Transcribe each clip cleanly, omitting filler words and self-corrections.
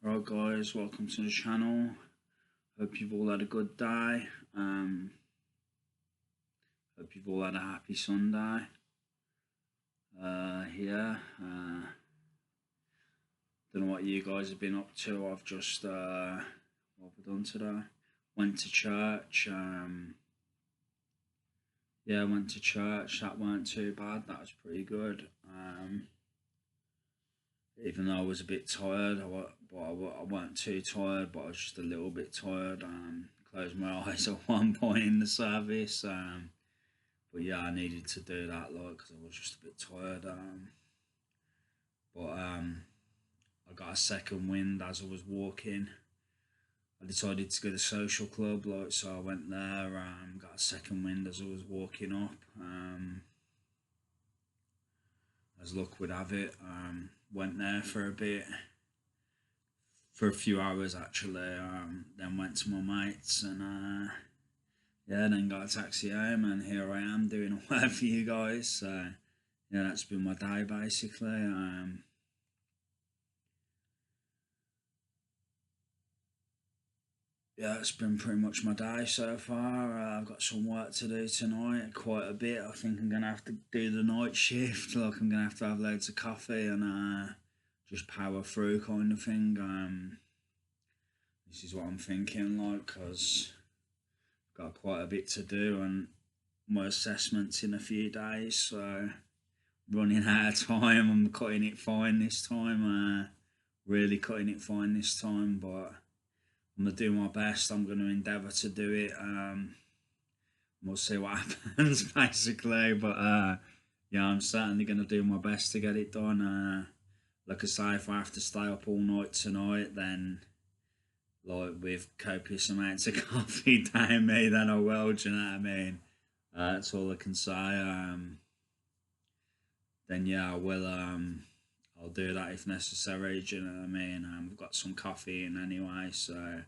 Alright guys, welcome to the channel. Hope you've all had a good day. Hope you've all had a happy Sunday. Don't know what you guys have been up to. I've just what have I done today? Went to church. Went to church. That weren't too bad. That was pretty good. Even though I was a bit tired, I wasn't too tired, but I was just a little bit tired. Closed my eyes at one point in the service. But yeah, I needed to do that, because I was just a bit tired. I got a second wind as I was walking. I decided to go to the social club, so I went there. Got a second wind as I was walking up. As luck would have it, went there for a bit, for a few hours actually. Then went to my mates and then got a taxi home, and here I am doing a word for you guys. So yeah, that's been my day basically. Yeah, it's been pretty much my day so far. I've got some work to do tonight, quite a bit. I think I'm gonna have to do the night shift. I'm gonna have to have loads of coffee and just power through, kind of thing. This is what I'm thinking, because I've got quite a bit to do, and my assessment's in a few days, so running out of time. I'm cutting it fine this time. Really cutting it fine this time, but I'm gonna do my best. I'm gonna endeavour to do it. We'll see what happens, basically. But yeah, I'm certainly gonna do my best to get it done. Like I say, if I have to stay up all night tonight, then with copious amounts of coffee down me, then I will. Do you know what I mean? That's all I can say. Then yeah, I will. I'll do that if necessary. Do you know what I mean? I've got some coffee in anyway, so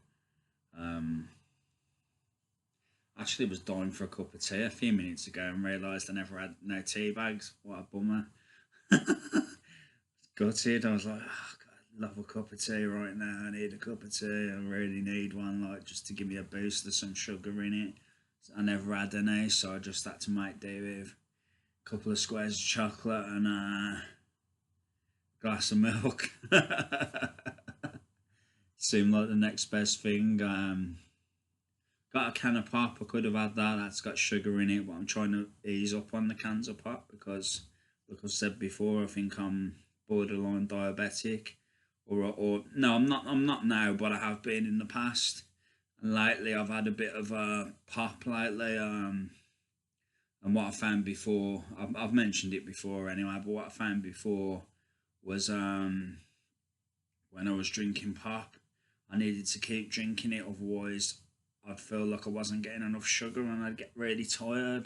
actually was dying for a cup of tea a few minutes ago and realised I never had no tea bags. What a bummer! Gutted. I was like, oh, God, I love a cup of tea right now. I need a cup of tea. I really need one, just to give me a boost. There's some sugar in it. I never had any, so I just had to make do with a couple of squares of chocolate and a glass of milk. Seemed like the next best thing. Got a can of pop. I could have had that. That's got sugar in it, but I'm trying to ease up on the cans of pop because, like I said before, I think I'm borderline diabetic. Or no, I'm not. I'm not now, but I have been in the past. And lately, I've had a bit of a pop lately. And what I found before, I've mentioned it before anyway. But what I found before was when I was drinking pop, I needed to keep drinking it, otherwise I'd feel like I wasn't getting enough sugar and I'd get really tired.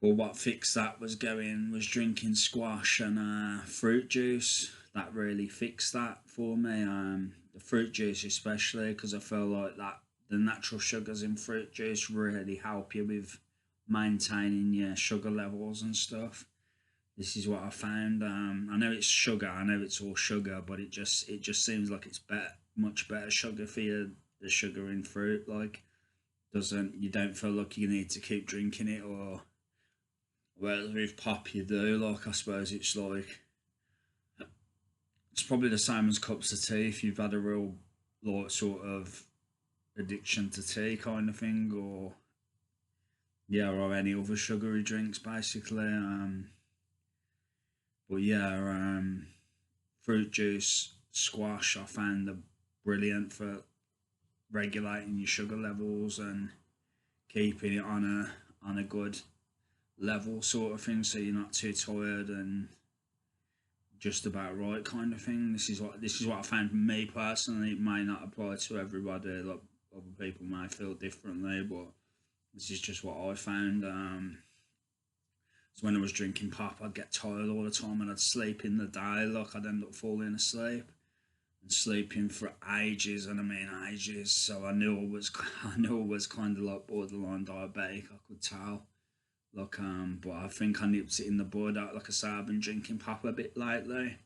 But what fixed that was drinking squash and fruit juice. That really fixed that for me. The fruit juice especially, because I feel like that the natural sugars in fruit juice really help you with maintaining your sugar levels and stuff. This is what I found. I know it's sugar. I know it's all sugar, but it just seems like it's much better sugar for you. The sugar in fruit, doesn't you don't feel like you need to keep drinking it, or whereas with pop you do. I suppose it's probably the same as cups of tea. If you've had a real sort of addiction to tea kind of thing, or yeah, or any other sugary drinks basically. But yeah, fruit juice, squash, I found are brilliant for regulating your sugar levels and keeping it on a good level sort of thing, so you're not too tired and just about right kind of thing. This is what I found for me personally. It may not apply to everybody. Like, other people may feel differently, but this is just what I found. So when I was drinking pop, I'd get tired all the time and I'd sleep in the day. I'd end up falling asleep and sleeping for ages, and I mean ages. So I knew I knew I was kind of like borderline diabetic. I could tell. But I think I nipped it in the bud. Like I say, I've been drinking pop a bit lately,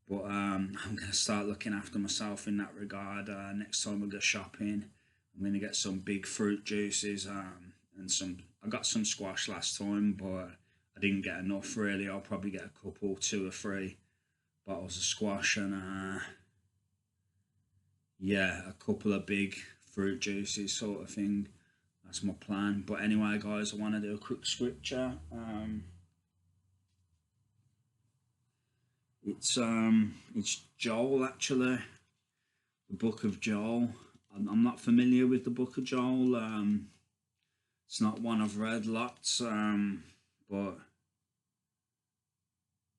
But I'm going to start looking after myself in that regard. Next time I go shopping, I'm going to get some big fruit juices, and some. I got some squash last time, but I didn't get enough really. I'll probably get a couple, 2 or 3 bottles of squash, and yeah, a couple of big fruit juices, sort of thing. That's my plan. But anyway, guys, I want to do a quick scripture. It's Joel, actually, the book of Joel. I'm not familiar with the book of Joel. It's not one I've read lots, but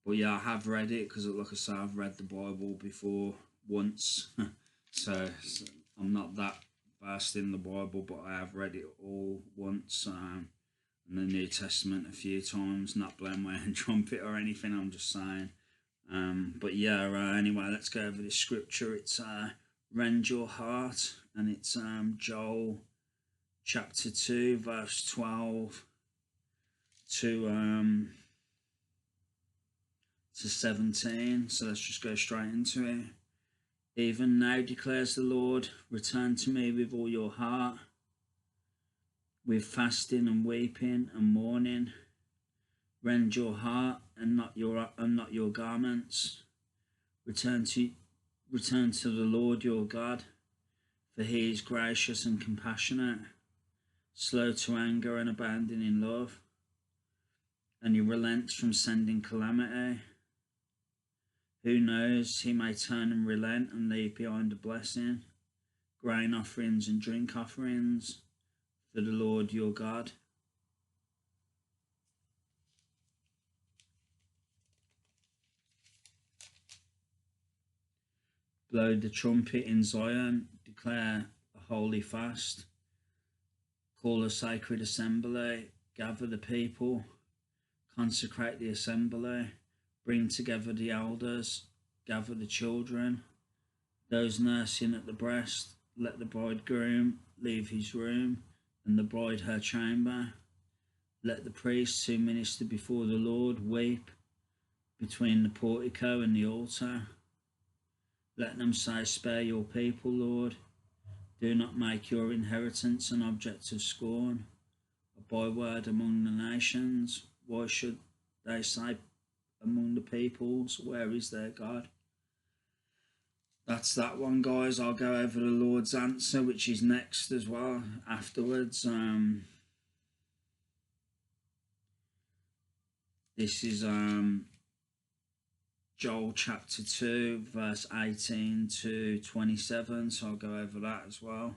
yeah, I have read it because, like I say, I've read the Bible before once, so I'm not that versed in the Bible, but I have read it all once, and the New Testament a few times. Not blowing my own trumpet or anything. I'm just saying. But yeah, anyway, let's go over this scripture. It's Rend your heart, and it's Joel chapter 2, verse 12 to 17. So let's just go straight into it. Even now, declares the Lord, return to me with all your heart, with fasting and weeping and mourning. Rend your heart and not your garments. Return to the Lord your God, for he is gracious and compassionate, slow to anger and abounding in love, and he relents from sending calamity. Who knows, he may turn and relent and leave behind a blessing, grain offerings and drink offerings for the Lord your God. Blow the trumpet in Zion, declare a holy fast, call a sacred assembly, gather the people, consecrate the assembly, bring together the elders, gather the children, those nursing at the breast. Let the bridegroom leave his room, and the bride her chamber. Let the priests who minister before the Lord weep between the portico and the altar. Let them say, spare your people, Lord. Do not make your inheritance an object of scorn, a byword among the nations. Why should they say among the peoples, where is their God? That's that one, guys. I'll go over the Lord's answer, which is next as well, afterwards. This is Joel chapter 2, verse 18 to 27, so I'll go over that as well,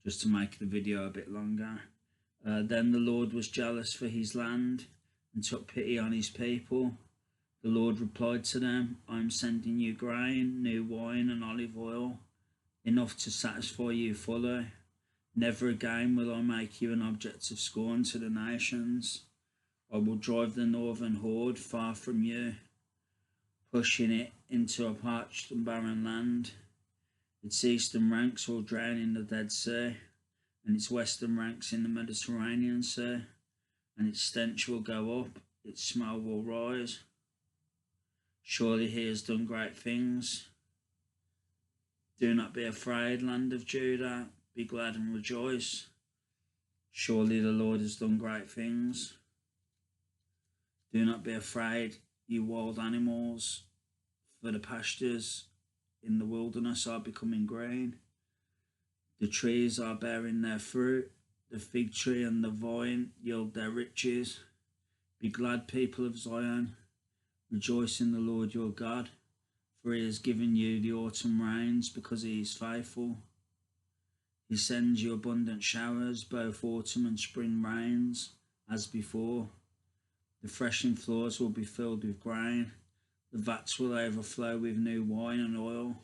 just to make the video a bit longer. Then the Lord was jealous for his land and took pity on his people. The Lord replied to them, I am sending you grain, new wine and olive oil, enough to satisfy you fully. Never again will I make you an object of scorn to the nations. I will drive the northern horde far from you, pushing it into a parched and barren land. Its eastern ranks will drown in the Dead Sea, and its western ranks in the Mediterranean Sea, and its stench will go up, its smell will rise. Surely he has done great things. Do not be afraid, land of Judah, be glad and rejoice. Surely the Lord has done great things. Do not be afraid, you wild animals, for the pastures in the wilderness are becoming green. The trees are bearing their fruit, the fig tree and the vine yield their riches. Be glad, people of Zion, rejoice in the Lord your God, for he has given you the autumn rains because he is faithful. He sends you abundant showers, both autumn and spring rains, as before. The threshing floors will be filled with grain. The vats will overflow with new wine and oil.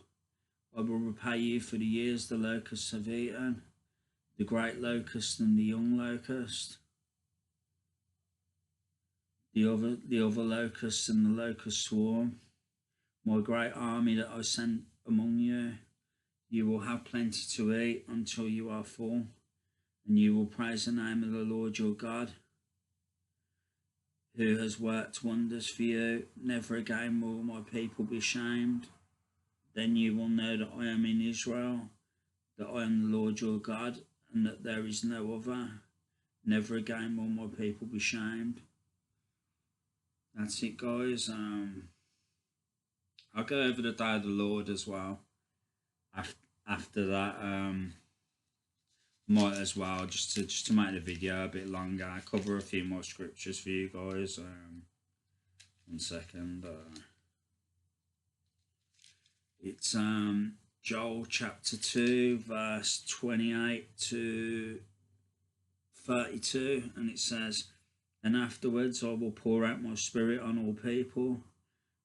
I will repay you for the years the locusts have eaten, the great locust and the young locust, the other locusts and the locust swarm, my great army that I sent among you. You will have plenty to eat until you are full, and you will praise the name of the Lord your God, who has worked wonders for you. Never again will my people be shamed. Then you will know that I am in Israel, that I am the Lord your God, and that there is no other. Never again will my people be shamed. That's it, guys. I'll go over the day of the Lord as well. After that, might as well just to make the video a bit longer. I cover a few more scriptures for you guys. 1 second. It's Joel chapter 2, verse 28 to 32, and it says, "And afterwards I will pour out my spirit on all people.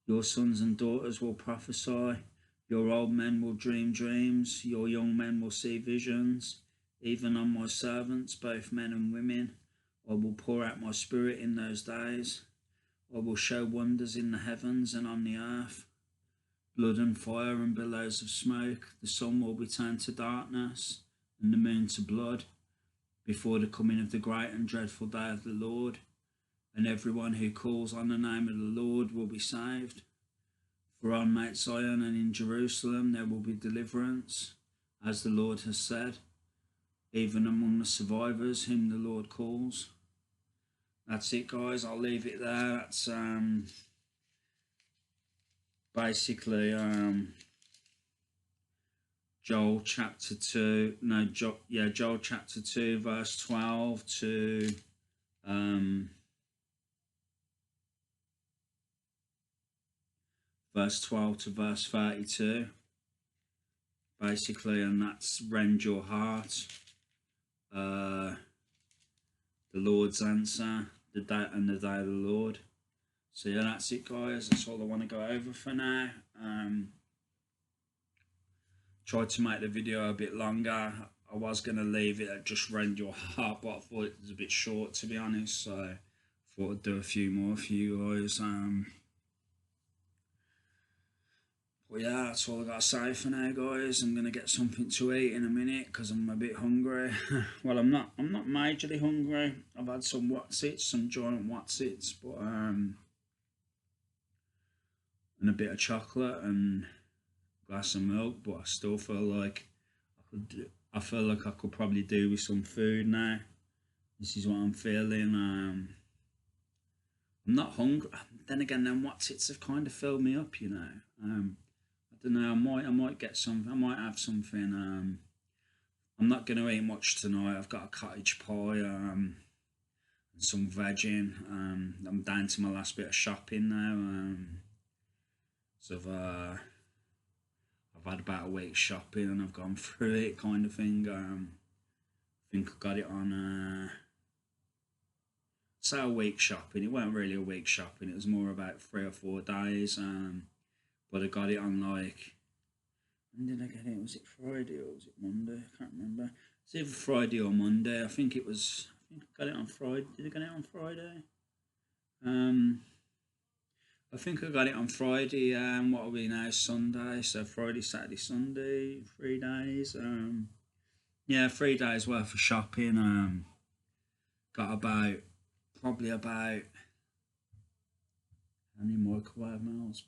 Your sons and daughters will prophesy. Your old men will dream dreams. Your young men will see visions. Even on my servants, both men and women, I will pour out my spirit in those days. I will show wonders in the heavens and on the earth, blood and fire and billows of smoke. The sun will be turned to darkness and the moon to blood before the coming of the great and dreadful day of the Lord. And everyone who calls on the name of the Lord will be saved. For on Mount Zion and in Jerusalem there will be deliverance, as the Lord has said, even among the survivors whom the Lord calls." That's it, guys. I'll leave it there. That's basically Joel chapter 2. No, Joel chapter 2, verse 12 to verse 12 to verse 32. Basically, and that's rend your heart. The Lord's answer, the day of the Lord. So yeah, that's it, guys. That's all I want to go over for now. Tried to make the video a bit longer. I was going to leave it at just rend your heart, but I thought it was a bit short, to be honest. So I thought I'd do a few more for you guys. But yeah, that's all I got to say for now, guys. I'm gonna get something to eat in a minute because I'm a bit hungry. Well, I'm not majorly hungry. I've had some Watsits, some giant Watsits, but and a bit of chocolate and a glass of milk. But I still feel like I could probably do with some food now. This is what I'm feeling. I'm not hungry. Then again, them Watsits have kind of filled me up, you know. I don't know. I might get some. I might have something. I'm not going to eat much tonight. I've got a cottage pie and some veg in. I'm down to my last bit of shopping now. So I've had about a week's shopping and I've gone through it, kind of thing. I think I got it on. Say a week shopping. It wasn't really a week shopping. It was more about 3 or 4 days. But I got it on like, when did I get it? Was it Friday or was it Monday? I can't remember. It's either Friday or Monday. I think I got it on Friday. Did I get it on Friday? I think I got it on Friday. What are we now? Sunday. So Friday, Saturday, Sunday, 3 days. Yeah, 3 days worth of shopping. Got probably about how many microwave meals?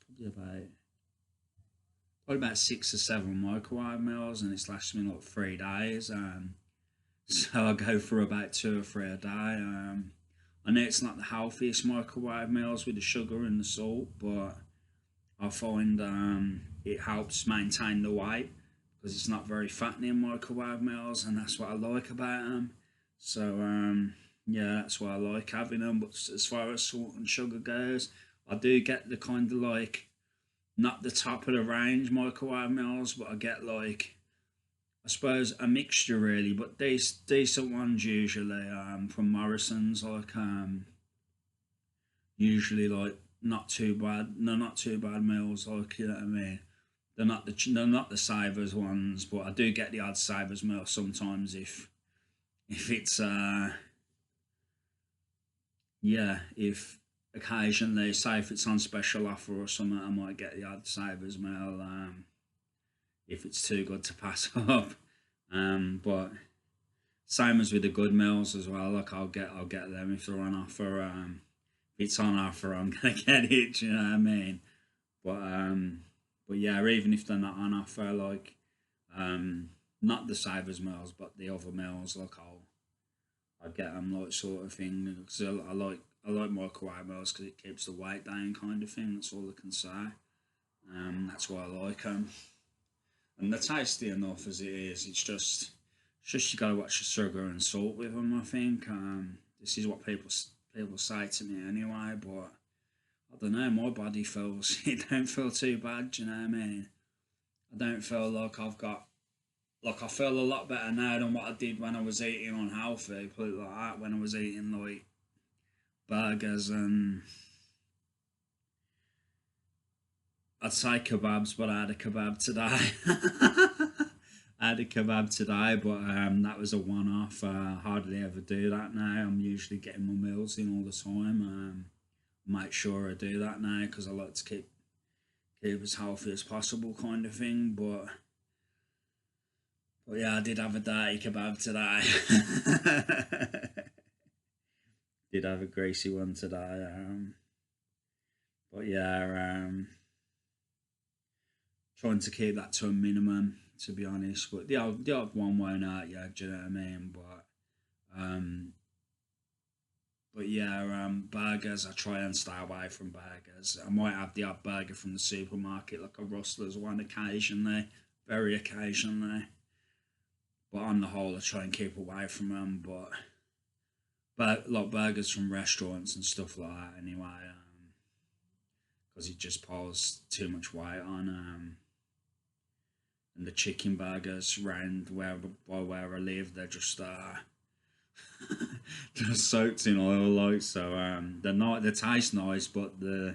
Probably about 6 or 7 microwave meals, and it's lasted me like 3 days. So I go for about 2 or 3 a day. I know it's not the healthiest microwave meals with the sugar and the salt, but I find it helps maintain the weight because it's not very fattening microwave meals, and that's what I like about them. So yeah, that's why I like having them. But as far as salt and sugar goes, I do get the kind of like, not the top of the range microwave meals, but I get like, I suppose a mixture really, but decent ones usually from Morrison's, like usually like not too bad. No, not too bad meals, like, you know what I mean. They're not the Savers ones, but I do get the odd Savers meal sometimes if it's yeah, if occasionally, say if it's on special offer or something, I might get the odd Savers meal if it's too good to pass up. But same as with the good meals as well. Like I'll get them if they're on offer. if it's on offer, I'm gonna get it. Do you know what I mean? But yeah, even if they're not on offer, like not the Savers meals, but the other meals, like I get them like sort of thing. Because I like microwave meals because it keeps the weight down, kind of thing. That's all I can say. That's why I like them, and they're tasty enough as it is. It's just you gotta watch the sugar and salt with them. I think this is what people say to me anyway, but I don't know. My body feels it don't feel too bad. Do you know what I mean? I don't feel like I feel a lot better now than what I did when I was eating unhealthy. Put it like that. When I was eating like burgers and I'd say kebabs, but I had a kebab today. I had a kebab today, but that was a one-off. Hardly ever do that now. I'm usually getting my meals in all the time. Make sure I do that now because I like to keep as healthy as possible, kind of thing. But yeah, I did have a dirty kebab today. Did have a greasy one today. But yeah, trying to keep that to a minimum, to be honest. But the odd one won't hurt you. Do you know what I mean? Um, but yeah, burgers. I try and stay away from burgers. I might have the odd burger from the supermarket, like a Rustler's one occasionally, very occasionally. But on the whole, I try and keep away from them. But like burgers from restaurants and stuff like that, anyway, because it just piles too much weight on. And the chicken burgers round where I live, they're just just soaked in oil, like so. They're not they taste nice, but they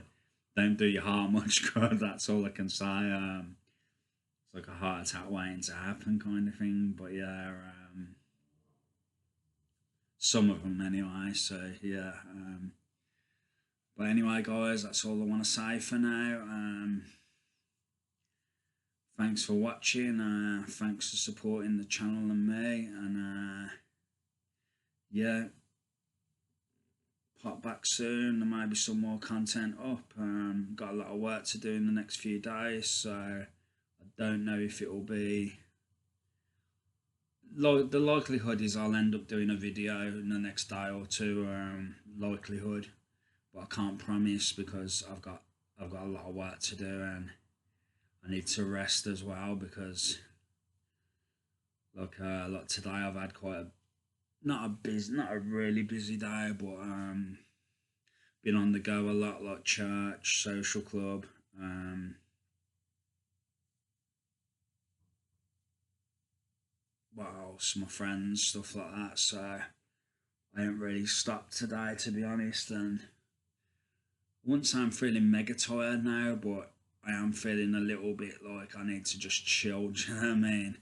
don't do your heart much good. That's all I can say. It's like a heart attack waiting to happen, kind of thing. But yeah, some of them anyway. So yeah. But anyway, guys, that's all I want to say for now. Thanks for watching. Thanks for supporting the channel and me. And yeah, pop back soon. There might be some more content up. Got a lot of work to do in the next few days, so I don't know if it will be. The likelihood is I'll end up doing a video in the next day or two. Likelihood, but I can't promise because I've got a lot of work to do and I need to rest as well because like today I've had quite a not a really busy day, but been on the go a lot, like church, social club, what else, my friends, stuff like that. So I ain't really stopped today, to be honest. And once I'm feeling mega tired now, but I am feeling a little bit like I need to just chill. Do you know what I mean?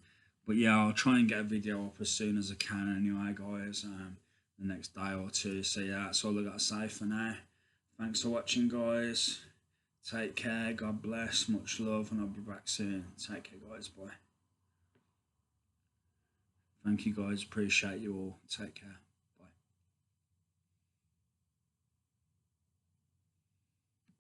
But yeah, I'll try and get a video up as soon as I can anyway, guys. The next day or two. So yeah, that's all I got to say for now. Thanks for watching, guys. Take care. God bless. Much love, and I'll be back soon. Take care, guys. Bye. Thank you, guys. Appreciate you all. Take care.